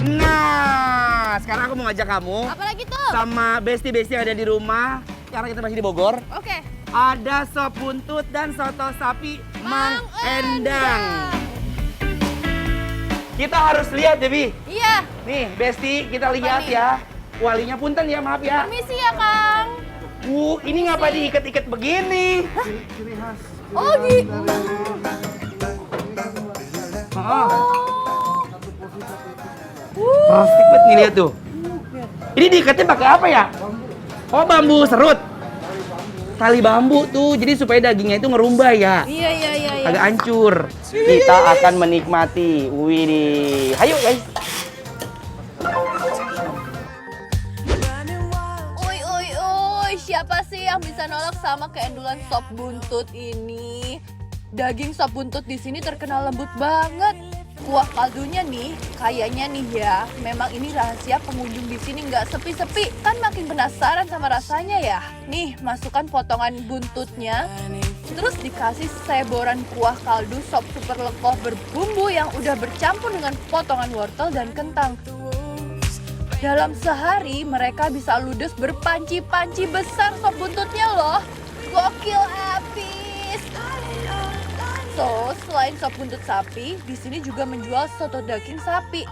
Nah, sekarang aku mau ngajak kamu Apalagi tuh? sama bestie-bestie yang ada di rumah. Karena kita masih di Bogor. Oke. Ada sop buntut dan soto sapi Mang Endang. Kita harus lihat, Debi. Iya. Nih, Besti, kita lihat nih? ya. Walinya punten ya, maaf ya. Permisi ya, Kang. Ini ngapa diikat-ikat begini? Oh, gitu. Oh. Plastik banget nih, lihat tuh. Ini diikatnya pakai apa ya? Oh, bambu serut. Tali bambu tuh, jadi supaya dagingnya itu ngerumbah ya. Iya. Agak hancur. Kita akan menikmati. Widih. Ayo guys. Uy, siapa sih yang bisa nolak sama keendulan sop buntut ini? Daging sop buntut di sini terkenal lembut banget. Kuah kaldunya nih, kayaknya nih ya, memang ini rahasia pengunjung di sini nggak sepi-sepi. Kan makin penasaran sama rasanya ya. Nih, masukkan potongan buntutnya, terus dikasih seboran kuah kaldu sop super lekoh berbumbu yang udah bercampur dengan potongan wortel dan kentang. Dalam sehari mereka bisa ludes berpanci-panci besar sop buntutnya loh. Gokil abis. So, selain sop buntut sapi, di sini juga menjual soto daging sapi.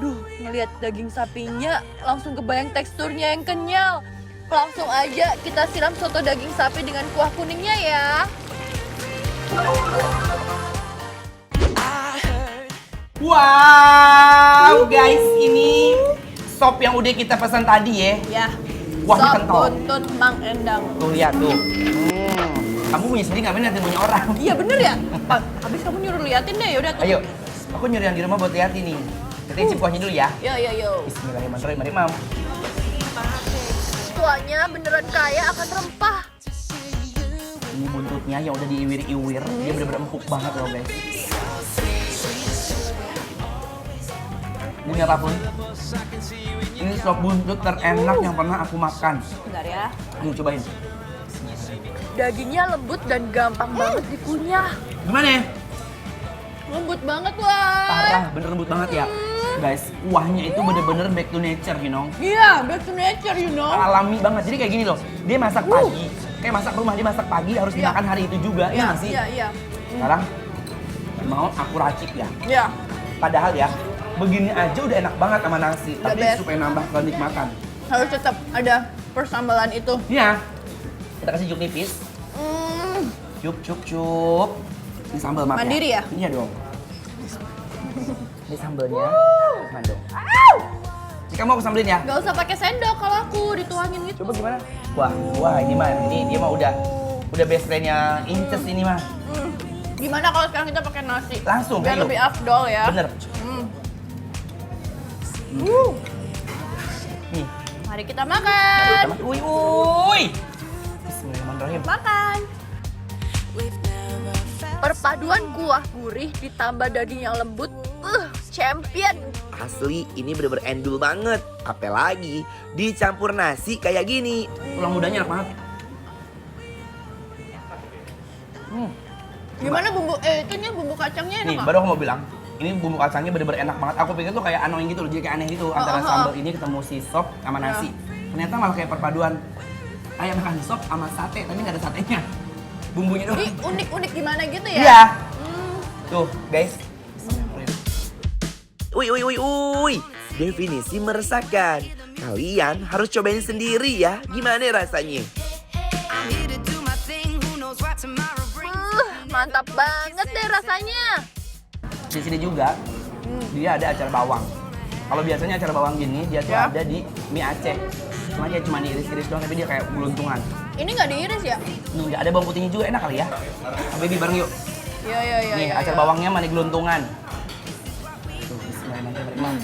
Duh, ngelihat daging sapinya langsung kebayang teksturnya yang kenyal. Langsung aja kita siram soto daging sapi dengan kuah kuningnya ya. Wow, guys, ini sop yang udah kita pesan tadi ya. Ya, Kuahnya sop kental. buntut Mang Endang. Tuh lihat tuh. Kamu punya sendiri nggak liatin punya orang. Iya bener ya? Habis kamu nyuruh liatin deh, yaudah tuh. Ayo, aku nyuruh yang di rumah buat liatin nih. Kita icip kuahnya dulu ya. Yo. Bismillahirrahmanirrahim. Mari, Mam. Kuahnya beneran kaya akan rempah. Ini buntutnya yang udah diiwir-iwir, dia bener-bener empuk banget loh guys. Ini apapun, ini sop buntut terenak yang pernah aku makan. Bentar ya. Ayo cobain. Dagingnya lembut dan gampang banget dikunyah. Gimana ya? Lembut banget lah. Parah, bener lembut banget ya. Guys, kuahnya itu bener-bener back to nature, you know. Iya, back to nature, you know. Alami banget, jadi kayak gini loh. Dia masak pagi, kayak masak rumah, dia masak pagi harus dimakan hari itu juga, ya nggak sih? Iya. Sekarang mau aku racik ya. Iya. Padahal ya, begini aja udah enak banget sama nasi. The Tapi best. supaya nambah kenikmatan. Harus tetap ada persambalan itu. Iya. Kita kasih juk nipis. Cup. Ini sambal maaf Mandiri ya? Iya dong. Ini sambalnya. Mana dong? Ini kamu aku sambelin ya? Gak usah pakai sendok kalau aku dituangin gitu. Coba gimana? Wah ini mah, ini dia mah udah best friend-nya Inces ini mah. Gimana kalau sekarang kita pakai nasi? Langsung, biar ayo. lebih afdol ya. Bener. Nih. Mari kita makan. Uy. Bismillahirrahmanirrahim. Makan. Perpaduan kuah gurih ditambah daging yang lembut, champion. Asli, ini bener-bener endul banget. Apalagi dicampur nasi kayak gini. Tulang mudanya enak banget. Gimana bumbu? Itunya bumbu kacangnya enak Nih, nggak? baru aku mau bilang, ini bumbu kacangnya bener-bener enak banget. Aku pikir tuh kayak annoying gitu loh, jadi kayak aneh gitu antara sambal ini ketemu si sop sama nasi. Ternyata malah kayak perpaduan ayam makan sop sama sate, tapi nggak ada satenya. Bumbunya doang. Ini unik-unik gimana gitu ya? Iya. Tuh, guys. Uy. Definisi meresahkan. Kalian harus cobain sendiri ya. Gimana rasanya? Mantap banget deh rasanya. Di sini juga dia ada acar bawang. Kalau biasanya acar bawang gini dia tuh ada di mie Aceh. Cuma dia cuma diiris-iris doang, tapi dia kayak geluntungan. Ini nggak diiris ya? Nih, nggak ada bawang putihnya juga, enak kali ya. Baby bareng yuk. Iya. Nih, acar bawangnya mana geluntungan. Tuh, bismillahirrahmanirrahim.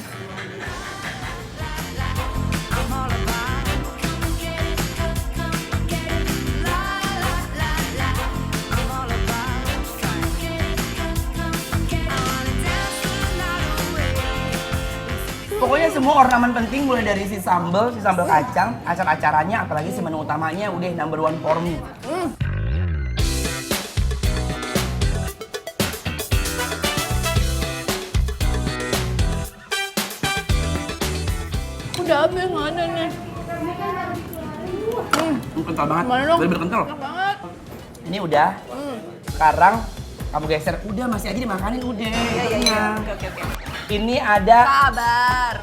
Pokoknya semua ornamen penting mulai dari si sambal kacang, acar-acarannya, apalagi si menu utamanya udah number one for me. Udah habis mana nih? Kental banget. Gimana dong? Bener-bener kental. Enak banget. Ini udah. Sekarang kamu geser. Udah masih aja dimakanin udah. Iya. Oke. Ini ada Sabar.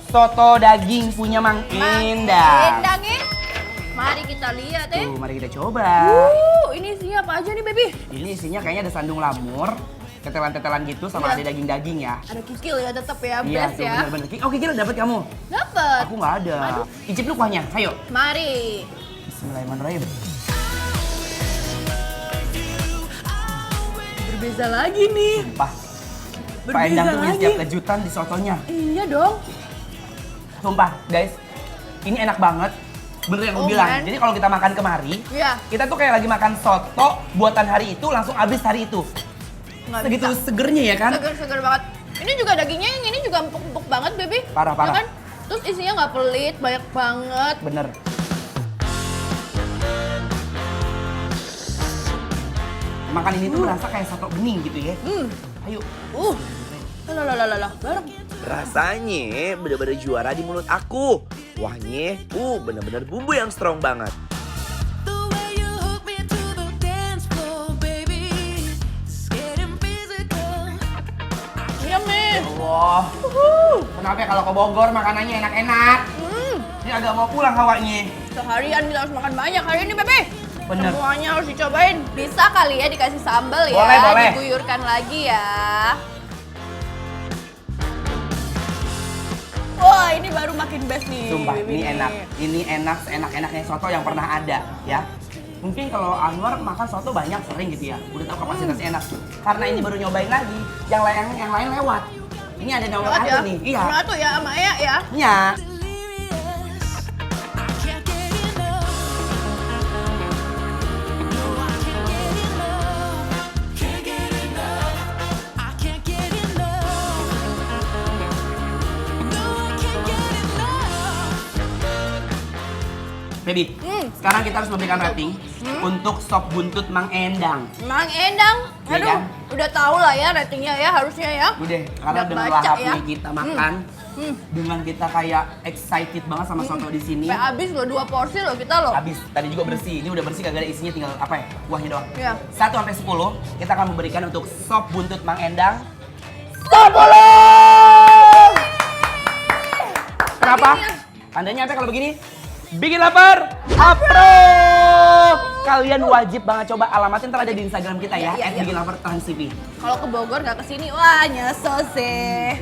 soto daging punya Mang Endang. Endang ya. Mari kita lihat ya. Tuh, mari kita coba. Ini isinya apa aja nih, Baby? Ini isinya kayaknya ada sandung lamur, tetelan-tetelan gitu sama Iya. ada daging-daging ya. Ada kikil ya tetap ya, Iya, best tuh ya. bener-bener. Oh, kikil dapat kamu? Dapat. Aku nggak ada. Icip lu kuahnya, ayo. Mari. Bismillahirrahmanirrahim. Berbeza lagi nih. Sumpah. Pak Berbeza Endang tuh punya lagi. setiap kejutan di sotonya. Iya dong. Sumpah, guys. Ini enak banget. Bener yang Oh, gue bilang. man. Jadi kalau kita makan kemari, Iya. kita tuh kayak lagi makan soto buatan hari itu langsung habis hari itu. Nggak Segitu bisa. segernya ya kan? Seger-seger banget. Ini juga dagingnya yang ini juga empuk-empuk banget, Baby. Parah. Ya kan? Terus isinya nggak pelit, banyak banget. Bener. Makan ini tuh berasa kayak soto bening gitu ya. Ayo. Lalalala. Bareng. Rasanya bener-bener juara di mulut aku. Kuahnya, bener-bener bumbu yang strong banget. The way you hook me to the dance floor, baby, it's getting physical. Iya, men. Wah. Kenapa ya kalau ke Bogor makanannya enak-enak? Ini agak mau pulang hawanya. Seharian kita harus makan banyak hari ini, Bebe. Bener. Semuanya harus dicobain. Bisa kali ya dikasih sambal ya. Boleh. Diguyurkan lagi ya. Wah, ini baru makin best nih. Sumpah, Bebe ini nih. enak. Ini enak seenak-enaknya soto yang pernah ada ya. Mungkin kalau Anwar makan soto banyak sering gitu ya. Udah tahu kapasitasnya enak. Karena ini baru nyobain lagi. Yang lain lewat. Ini ada nomor Lewat satu ya. nih. Iya. Nomor satu ya sama Ea ya. Iya. Delirious, I can't get enough. No, I can't get enough. Can't get enough. I can't get enough. No, I can't get enough. Baby, sekarang kita harus memberikan rating untuk sop buntut Mang Endang. Mang Endang. Iya Aduh, kan? udah tahu lah ya ratingnya ya harusnya ya. Udah, karena Udah dengan baca lahapnya ya. kita makan, dengan kita kayak excited banget sama soto di sini. Sampai habis loh 2 porsi loh kita loh. Habis, tadi juga bersih. Ini udah bersih kagak ada isinya, tinggal apa ya? Kuahnya doang. Iya. 1 sampai 10, kita akan memberikan untuk sop buntut Mang Endang 10. Kenapa? Tandanya apa kalau begini? Bikin lapar, approve! Kalian wajib banget coba, alamatnya ntar ada di Instagram kita ya, Iya. @bikinlapartransTV. Kalau ke Bogor nggak kesini, wah nyesel sih.